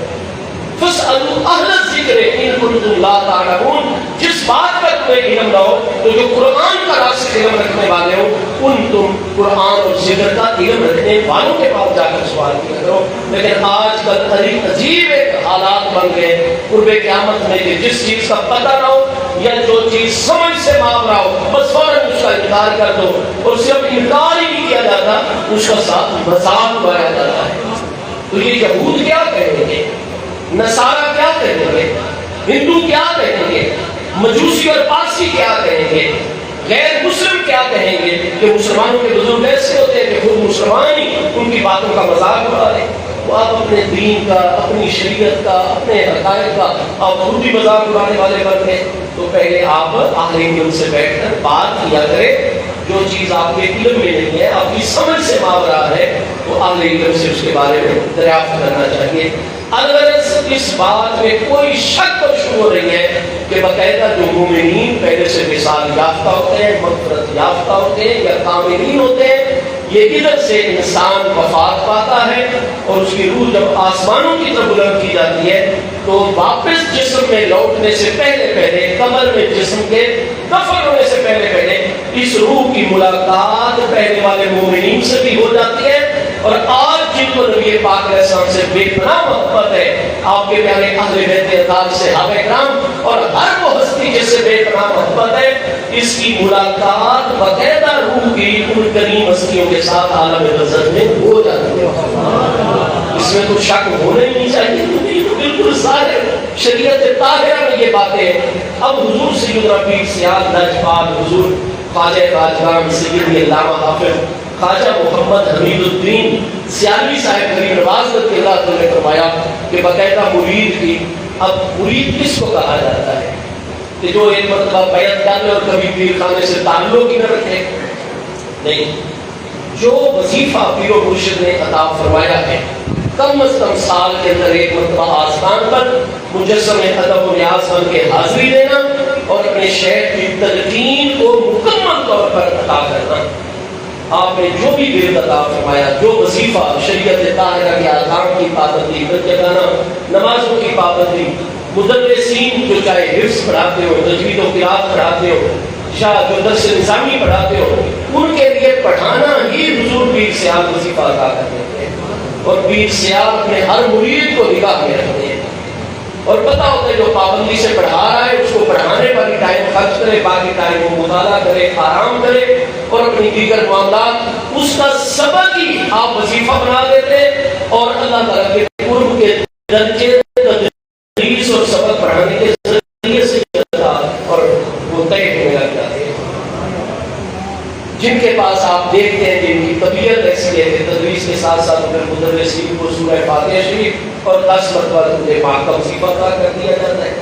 فاسألوا اہل الذکر ان کنتم لا تعلمون، جس بات کا تمہیں علم نہ ہو تو جو قرآن کا راسخ علم رکھنے والے ہو ان تم قرآن اور ذکر کا علم رکھنے والوں کے پاس جا کر سوال کیا کرو۔ لیکن آج کل عجیب ایک حالات بن گئے قرب قیامت میں کہ جس چیز کا پتہ نہ ہو یا جو چیز سمجھ سے ماورا ہو بس فوراً اس کا انکار کر دو، اور صرف انکار ہی نہیں کیا جاتا، اس کا ساتھ مذاق اڑایا جاتا ہے۔ تو یہ یہود کیا کہیں گے، نصارہ کیا کہیں گے، ہندو کیا کہیں گے، مجوسی اور پارسی کیا کہیں گے، غیر مسلم کیا کہیں گے کہ مسلمانوں کے بزرگ ایسے ہوتے ہیں کہ خود مسلمان ہی ان کی باتوں کا مذاق اڑا رہے ہیں۔ تو آپ اپنے دین کا، اپنی شریعت کا، اپنے حقائق کا آپ خود بھی مذاق اڑانے والے بن گئے۔ تو پہلے آپ اہل علم سے بیٹھ کر بات کیا کریں، جو چیز آپ کے علم میں نہیں ہے، آپ کی سمجھ سے ماورا ہے، تو اہل علم سے اس کے بارے میں دریافت کرنا چاہیے۔ اگر اس بات میں کوئی شک اور شبہ نہیں ہے کہ باقاعدہ جو مومنین پہلے سے مثال یافتہ ہوتے ہیں، مغفرت یافتہ ہوتے ہیں یا کاملین ہوتے ہیں، یہ ادھر سے انسان وفات پاتا ہے اور اس کی روح جب آسمانوں کی طرف بلند کی جاتی ہے تو واپس جسم میں لوٹنے سے پہلے قبر میں جسم کے دفن ہونے سے پہلے اس روح کی ملاقات پہلے والے مومنین سے بھی ہو جاتی ہے۔ اور آج جن کو نبی پاک علیہ السلام سے بے پناہ محبت ہے، آپ کے پیارے اہل بیت اطہار صحابہ کرام اور ہر وہ ہستی جس سے بے پناہ محبت ہے، اس کی ملاقات باقاعدہ روح کی ان کریم ہستیوں کے ساتھ عالم برزخ میں ہو جاتی ہے۔ اس میں تو شک ہونا ہی نہیں چاہیے، کیونکہ بالکل ظاہر شریعت طاہرہ میں یہ باتیں۔ اب حضور سیدنا پیر سیاد لاجپال، حضور خواجہ راجگان سید علامہ حافظ خواجہ محمد حمید الدین سیالوی صاحب غریب نواز رضی اللہ عنہ نے فرمایا کہ باقاعدہ مرید کی، اب مرید کس کو کہا جاتا ہے کہ جو ایک مرتبہ بیعت کر لے اور کبھی پیر خانے سے تعلق ہی نہ رکھے؟ نہیں، جو وظیفہ پیر و مرشد نے عطا فرمایا ہے کم از کم سال کے اندر ایک مرتبہ آستان پر مجسم ادب و نیاز بن کے حاضری دینا اور اپنے شیخ کی تلقین کو مکمل طور پر عطا کرنا۔ آپ نے جو بھی ورد عطا فرمایا، جو وظیفہ شریعت طاہرہ کے احکام کی پابندی، جگانا، نمازوں کی پابندی، مدرسین جو چاہے حفظ پڑھاتے ہو، تجوید و قرات پڑھاتے ہو، یا جو درس نظامی پڑھاتے ہو، ان کے لیے پڑھانا ہی حضور پیر سیال وظیفہ ادا کرتے ہیں۔ اور پیر سیال اپنے ہر مرید کو نگاہ میں رکھتے ہیں اور پتہ ہوتا ہے جو پابندی سے پڑھا رہا ہے اس کو پڑھانے والی ٹائم خرچ کرے، باقی ٹائم وہ مطالعہ کرے، آرام کرے اور اپنی دیگر معاملات اس کا سبق ہی آپ وظیفہ بنا دیتے ہیں، اور اللہ تعالیٰ کے قرب کے درجے تدریس اور سبق پڑھانے کے ذریعے سے اور وہ طے ہونے لگ جاتے ہیں۔ جن کے پاس آپ دیکھتے ہیں جن کی طبیعت ایسی ہے کہ تدریس کے ساتھ ساتھ اگر مدرسین کو سورہ فاتحہ شریف اور 10 مرتبہ درود پاک کا وظیفہ ادا کر دیا جاتا ہے،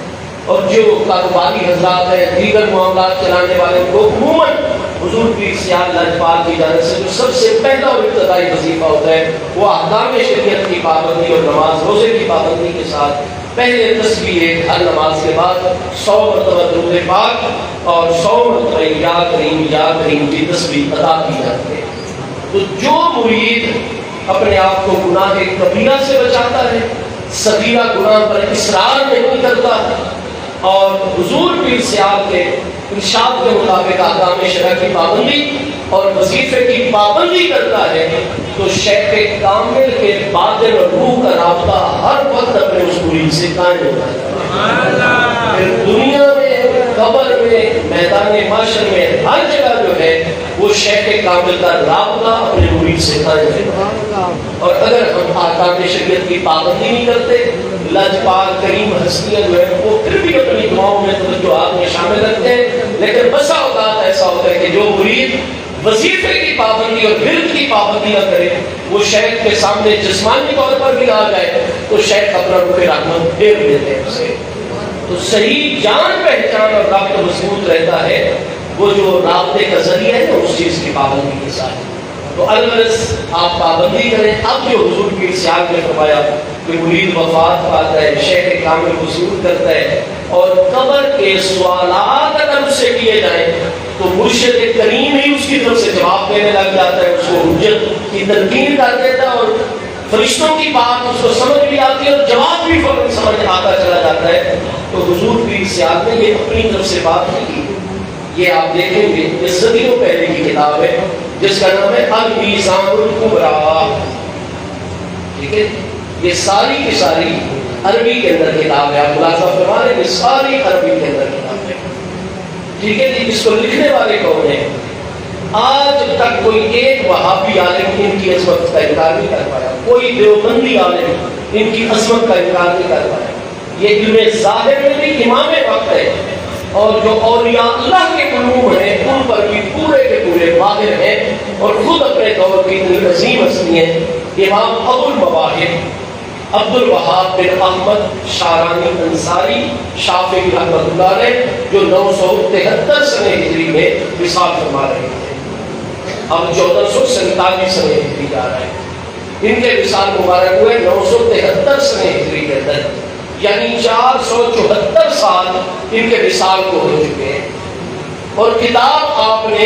اور جو کاروباری حضرات ہیں، دیگر معاملات چلانے والے کو عموماً حضور پیر سیال لاجپال کی جانب سے جو سب سے پہلا اور ابتدائی وظیفہ ہوتا ہے وہ احکام شریعت کی پابندی اور نماز روزے کی پابندی کے ساتھ پہلے تسبیح ہر نماز کے بعد 100 مرتبہ درود پاک اور 100 مرتبہ یا کریم کی تسبیح ادا کی جاتی ہے۔ تو جو مرید اپنے آپ کو گناہ کبیرہ سے بچاتا ہے، صغیرہ گناہ پر اصرار نہیں کرتا اور حضور پیر سیال کے ارشاد کے مطابق احکام شرع کی پابندی اور وظیفے کی پابندی کرتا ہے، تو شیخ کامل کے باطن اور روح کا رابطہ ہر وقت اپنے اس مرید سے قائم ہوتا ہے۔ پھر دنیا میں، قبر میں، میدان معاشر میں، ہر جگہ جو ہے وہ شیخ کامل کا رابطہ اپنے مرید سے قائم ہے۔ اور اگر ہم احکام شریعت کی پابندی نہیں کرتے، لاجپال کریم ہستیاں جو ہے وہ پھر بھی اپنی دعاؤں میں توجہات میں شامل رکھتے ہیں، لیکن بسا اوقات ایسا ہوتا ہے کہ جو مرید وظیفے کی پابندی اور ورد کی پابندی نہ کرے، وہ شیخ کے سامنے جسمانی طور پر بھی آ جائے تو شیخ اپنا رخ رحمت پھیر دیتے ہیں اسے۔ تو صحیح جان پہچان اور رابطہ مضبوط رہتا ہے وہ جو رابطے کا ذریعہ ہے اس چیز کی پابندی کے ساتھ۔ تو الغرض آپ پابندی کریں۔ اب جو حضور کی ارشاد میں فرمایا کہ مرید وفات پاتا ہے، شیخ کامل حصول کرتا ہے اور قبر کے سوالات اگر اس سے کیے جائیں تو مرشد کریم ہی اس کی طرف سے جواب دینے لگ جاتا ہے، اس کو حجت کی تلقین کر دیتا ہے اور فرشتوں کی بات اس کو سمجھ بھی آتی ہے اور جواب بھی فوراً سمجھ آتا چلا جاتا ہے۔ تو حضور کی ارشاد نے یہ اپنی طرف سے بات نہیں کی۔ یہ آپ دیکھیں گے یہ صدیوں پہلے کی کتاب ہے جس کا نام ہے المیزان الکبریٰ، ٹھیک ہے؟ یہ ساری کی ساری عربی کے اندر کتاب ہے، آپ ملاحظہ فرما رہے ہیں کہ ساری عربی کے اندر کتاب ہے، ٹھیک ہے جی؟ اس کو لکھنے والے کون ہیں؟ آج تک کوئی ایک وہابی عالم ان کی عظمت کا انکار نہیں کر پایا، کوئی دیوبندی عالم ان کی عظمت کا انکار نہیں کر پایا۔ یہ علم ظاہر میں بھی امام وقت ہے، اور جو اولیاء اللہ کے علوم ہیں ان پر بھی پورے کے پورے ماہر ہیں، اور خود اپنے دور کی اتنی عظیم ہستی ہیں۔ امام ابو المواہب عبد الوہاب بن احمد شارانی انصاری شافعی رحمۃ اللہ علیہ، جو 973 سنہ ہجری میں وصال فرما رہے تھے، اب 1447 سنہ ہجری جا رہا ہے۔ ان کے وصال مبارک ہوئے 973 سنہ ہجری کے اندر، یعنی 474 سال ان کے وصال کو ہو چکے ہیں۔ اور کتاب آپ نے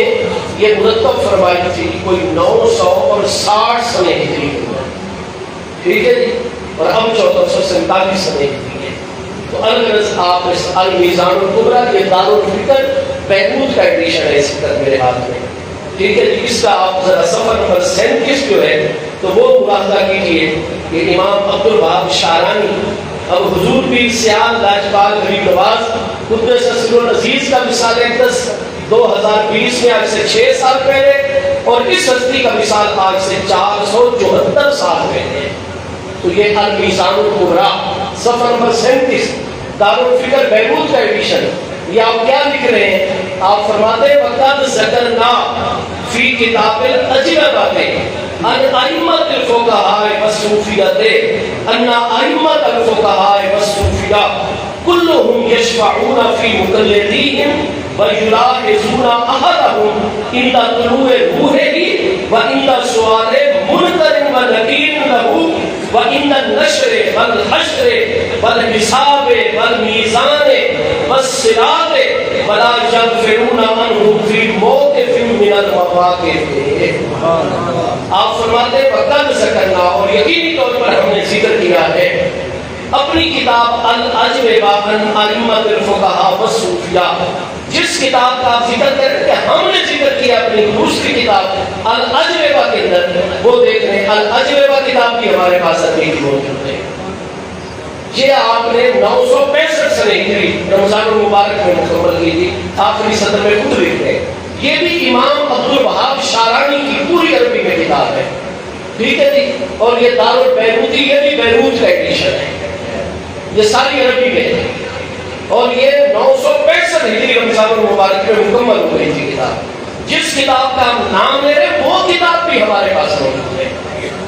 یہ مرتب فرمائی تھی کوئی 960 سنہ ہجری کے اندر، ٹھیک ہے جی؟ اور اب 1447 سنہ ہجری ہے۔ تو الغرض آپ اس المیزان الکبریٰ یہ دارالفکر بیروت کا ایڈیشن ہے اس وقت میرے ہاتھ میں، ٹھیک ہے جی؟ اس کا آپ ذرا صفحہ نمبر 37 جو ہے تو وہ ملاحظہ کیجیے کہ امام عبد الوہاب شارانی اب حضور پیر سیال لاجپال غریب نواز قدس سر العزیز کا وصال اقدس 2020 میں آج سے 6 سال پہلے، اور اس ہستی کا وصال آج سے 474 سال پہلے۔ تو یہ المیزان الکبریٰ صفحہ نمبر 37 دارالفکر بیروت کا ایڈیشن، یہ آپ کیا لکھ رہے ہیں؟ آپ فرماتے ہیں وَقَدْ ذَكَرْنَا فِي كِتَابِ الْأَجْوِبَةِ ان ائمۃ الفقہاء والصوفیہ ان ائمۃ الفقہاء والصوفیہ كلهم يشفعون في مقلديهم ويلاحظون احدهم عند طلوع روحه وعند سؤال منکر ونکیر له وعند النشر والحشر والحساب والمیزان والصراط ولا يغفرون عنه في موقف من المواقف۔ آپ فرماتے ہیں وقت ذکرنا، اور یقینی طور پر ہم نے ذکر کیا ہے اپنی کتاب الاجوبہ عن ائمۃ الفقہاء والصوفیہ، جس کتاب کا آپ ذکر کر رہے ہیں ہم نے ذکر کیا اپنی دوسری کتاب الاجوبہ کے اندر، وہ دیکھ رہے ہیں الاجوبہ کتاب بھی ہمارے پاس ابھی موجود ہے۔ یہ آپ نے 965 سنہ ہجری رمضان المبارک میں مکمل کی تھی، آخری صدر میں خود لکھ رہے ہیں۔ یہ بھی امام عبد الوہاب شارانی کی پوری عربی میں کتاب ہے، ٹھیک ہے جی؟ اور یہ دارالبیروتی، یہ بھی بیروت کا ایڈیشن ہے، یہ ساری عربی میں ہے، اور یہ 965 ہجری رمضان المبارک میں مکمل ہو گئی تھی کتاب۔ جس کتاب کا ہم نام لے رہے ہیں وہ کتاب بھی ہمارے پاس موجود ہے،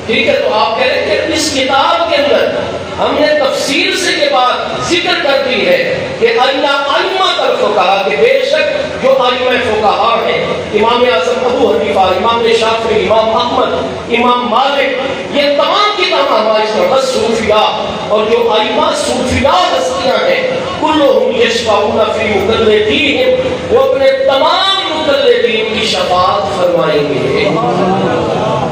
ٹھیک ہے؟ تو آپ کہہ رہے ہیں کہ اس کتاب کے اندر ہم نے تفصیل سے یہ بات ذکر کر دی ہے کہ ائمۃ الفقہاء، کہ بے شک جو ائمہ فقہاء ہیں، امام اعظم ابو حنیفہ، امام شافعی، امام احمد، امام مالک، یہ تمام کی تمام ہمارے بس صوفیاء، اور جو ائمہ صوفیاء ہستیاں ہیں کلہم یشفعون فی مقلدیہم، وہ اپنے تمام مقلدین کی شفاعت فرمائیں گے،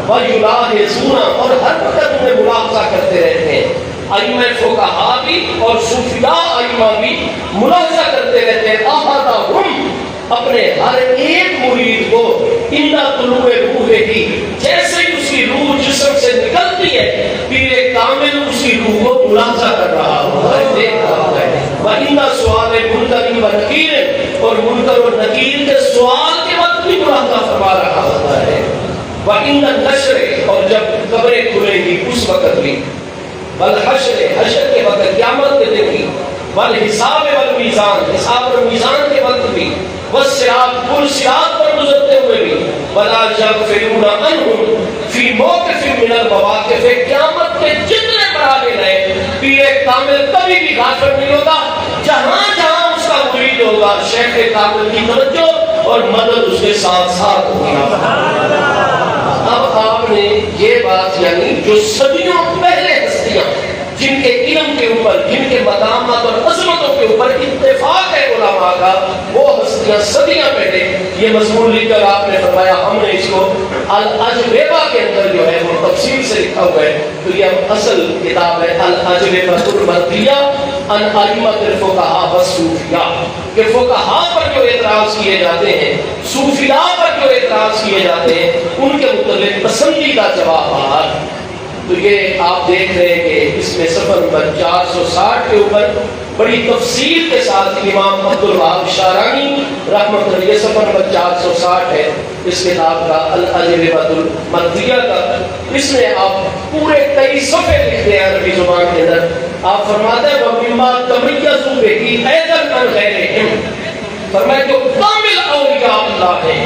وَيُلَاحِظُونَ، اور ہر وقت انہیں ملاحظہ کرتے رہتے ہیں۔ ائمہ فقہاء بھی اور صوفیاء ائمہ بھی ملاحظہ کرتے رہتے ہیں احدہم، اپنے ہر ایک مرید کو اندہ طلوع روح ہی، جیسے ہی اس کی روح جسم سے نکلتی ہے پیر کامل اس کی روح کو ملاحظہ کر رہا ہوتا ہے، دیکھ رہا ہوتا ہے۔ وَإِنَّ سُؤَالَ مُنکَرٍ وَنَکِیرٍ، اور منکر و نکیر کے سوال کے وقت بھی ملاحظہ فرما رہا ہوتا ہے۔ وَإِنَّ النَّشْرِ، اور جب قبریں کھلیں گی اس وقت بھی، والحشر، حشر کے وقت، قیامت کے دن بھی، والحساب والمیزان، حساب اور میزان کے وقت بھی، والصراط، پل صراط پر گزرتے ہوئے بھی، وَلَا يَغْفِرُونَ عَنْهُمْ فِي مَوْقِفٍ مِّنَ الْمَوَاقِفِ، قیامت کے جتنے مراحل ہیں پیر کامل کبھی بھی غافل نہیں ہوگا، جہاں جہاں اس کا مرید ہوگا شیخ کامل کی توجہ اور مدد اس کے ساتھ ساتھ ہوگی۔ اب آپ نے یہ بات یعنی جو صدیوں پہلے ہستیاں جن کے علم کے اوپر، جن کے مقامات اور عظمتوں کے اوپر اتفاق ہے علماء کا، وہ ہستیاں صدیاں پہلے یہ مضمون لکھ کر آپ نے فرمایا ہم نے اس کو الاجوبہ کے اندر جو ہے وہ تفصیل سے لکھا ہوا ہے، تو یہ اصل کتاب ہے الاجوبہ المردیہ عن ائمۃ الفقہاء والصوفیاء، کہ فقہاء پر جو اعتراض کیے جاتے ہیں، صوفیاء پر جو اعتراض کیے جاتے ہیں، ان کے متعلق پسندیدہ جوابات۔ تو یہ آپ دیکھ رہے ہیں کہ اس میں صفحہ نمبر 460 کے اوپر بڑی تفصیل کے ساتھ امام عبدالوہاب شارانی رحمۃ اللہ، یہ صفحہ نمبر 460 ہے اس کتاب کا الاجوبہ المردیہ کا، اس میں آپ پورے کئی صفحے لکھتے ہیں عربی زبان کے اندر۔ آپ فرماتے ہیں وَمِمَّا تَمَيَّزُوا بِهِ أَيْضًا عَنْ غَيْرِهِمْ، فرمایا جو کامل اولیاء اللہ ہیں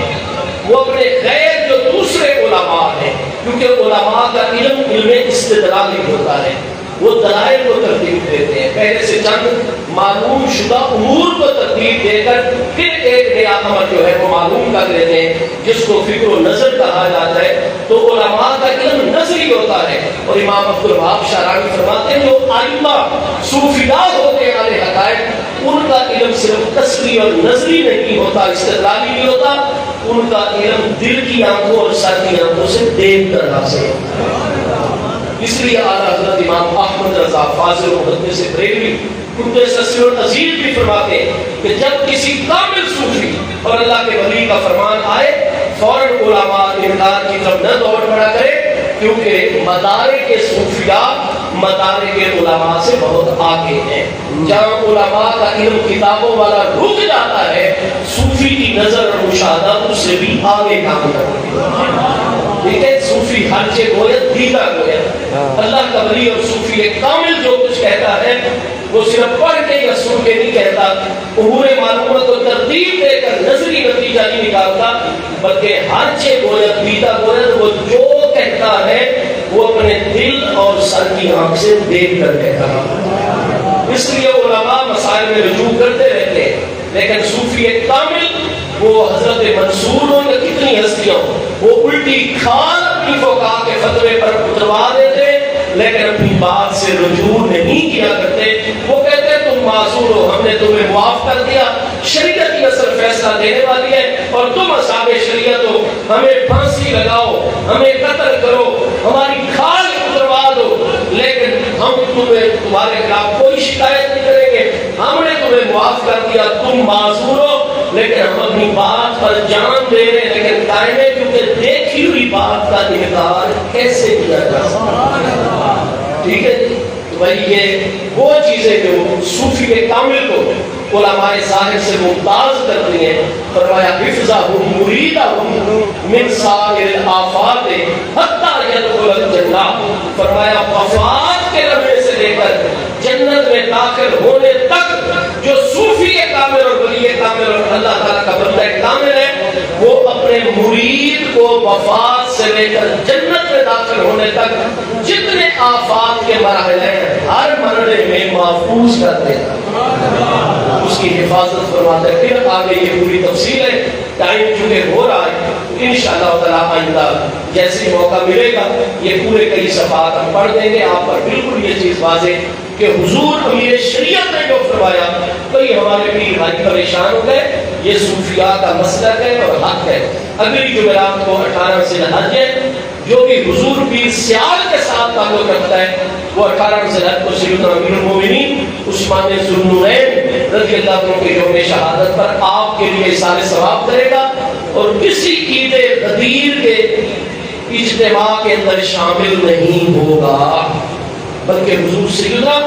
وہ اپنے غیر جو دوسرے علماء ہیں، کیونکہ علماء کا علم استدلالی ہوتا ہے، وہ دلائل کو ترتیب دیتے ہیں، پہلے سے چند معلوم شدہ امور کو ترتیب دے کر پھر ایک نیا امر جو ہے وہ معلوم کر دیتے ہیں، جس کو فکر و نظر کہا جاتا ہے۔ تو علماء کا علم نظری ہوتا ہے، اور امام عبدالوہاب شارانی فرماتے ہیں جو ائمہ صوفیاء ہوتے ہیں علیہ حقائق، ان کا علم صرف تصویری اور نظری نہیں ہوتا، استدلالی نہیں ہوتا، ان کا علم دل کی آنکھوں اور سر کی آنکھوں سے دیکھ کر حاصل ہوتا ہے۔ اس لیے اعلیٰ حضرت امام احمد رضا فاضل محدث بریلوی قدس سر العزیز بھی فرماتے ہیں کہ جب کسی کامل صوفی اور اللہ کے ولی کا فرمان آئے فوراً علماء انکار کی طرف نہ دوڑ پڑا کرے، کیونکہ مدارک صوفیاء مدارک علماء سے بہت آگے ہیں۔ جہاں علماء کا علم کتابوں والا رک جاتا ہے، صوفی کی نظر اور مشاہدہ اس سے بھی آگے کام کرتی ہے۔ ٹھیک ہے، صوفی ہر چیز گوید دیدہ گوید، اللہ کا ولی اور صوفی ایک کامل جو کچھ کہتا ہے وہ صرف پڑھ کے یا سن کے نہیں کہتا، امور معلومات کو ترتیب دے کر نظری نتیجہ نہیں نکالتا، بلکہ ہر چیز گوید دیدہ گوید، وہ جو کہتا ہے وہ اپنے دل اور سر کی آنکھ سے دیکھ کر کہتا ہے۔ اس لیے علماء مسائل میں رجوع کرتے رہتے ہیں، لیکن صوفی ایک کامل، وہ حضرت منصور ہوں یا کتنی ہستیاں ہوں، وہ الٹی کھال اپنی فقہاء کے فتوے پر اتروا دیتے لیکن اپنی بات سے رجوع نہیں کیا کرتے۔ وہ کہتے تم معذور ہو، ہم نے تمہیں معاف کر دیا، شریعت ہی اصل فیصلہ دینے والی ہے، اور تم اصحاب شریعت ہو، ہمیں پھانسی لگاؤ، ہمیں قتل کرو، ہماری کھال اتروا دو، لیکن ہم تمہارے خلاف کوئی شکایت نہیں کریں گے، ہم نے تمہیں معاف کر دیا، تم معذور ہو، لیکن ہم اپنی بات پر جان دے رہے ہیں لیکن قائم ہے، کیونکہ دیکھی ہوئی بات کا انکار کیسے کیا جا سکتا ہے؟ ٹھیک ہے جی، تو بھائی یہ وہ چیزیں جو صوفی کے کامل کو علماء ظاہر سے ممتاز کرتی ہیں، فرمایا حفظہم مریدہم من سائر الآفات حتی یدخل الجنہ، فرمایا وفات کے لمحے سے لے کر جنت میں داخل ہونے تک جو صوفی کامل اور ولی کامل اور اللہ تعالیٰ کا بندہ کامل ہے، وہ اپنے مرید کو وفات سے لے کر جنت میں داخل ہونے تک جتنے آفات کے مراحل ہیں ہر مرحلے میں محفوظ کر دیتا، اس کی حفاظت فرماتا ہے۔ پھر آگے یہ پوری تفصیل ہے، ٹائم چونکہ ہو رہا ہے، انشاءاللہ تعالیٰ آئندہ جیسے موقع ملے گا یہ پورے کئی صفحات ہم پڑھ دیں گے، آپ پر بالکل یہ چیز واضح کہ حضور امیر شریعت نے جو فرمایا، کئی ہمارے پیر بھائی پریشان ہو گئے، یہ صوفیاء کا مسلک ہے اور حق ہے۔ اگلی جمعرات کو 18 ذی الحجہ ہے، جو بھی حضور پیر سیال کے ساتھ تعلق رکھتا ہے وہ 18 ذی الحجہ کو سیدنا امیر المومنین عثمان ذو النورین رضی اللہ عنہ کے یوم شہادت پر آپ کے لیے احسان ثواب کرے گا، اور کسی عید غدیر کے اجتماع کے اندر شامل نہیں ہوگا، بلکہ حضور سیدنا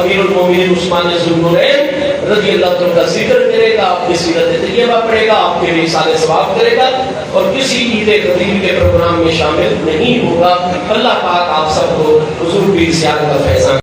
امیر المومنین عثمان ذوالنورین رضی اللہ عنہ کا ذکر کرے گا، آپ کی سیرت طیبہ پڑھے گا، آپ کے لیے اصالہ ثواب کرے گا اور کسی عید قدیر کے پروگرام میں شامل نہیں ہوگا۔ اللہ پاک آپ سب کو حضور کی زیارت کا فیضان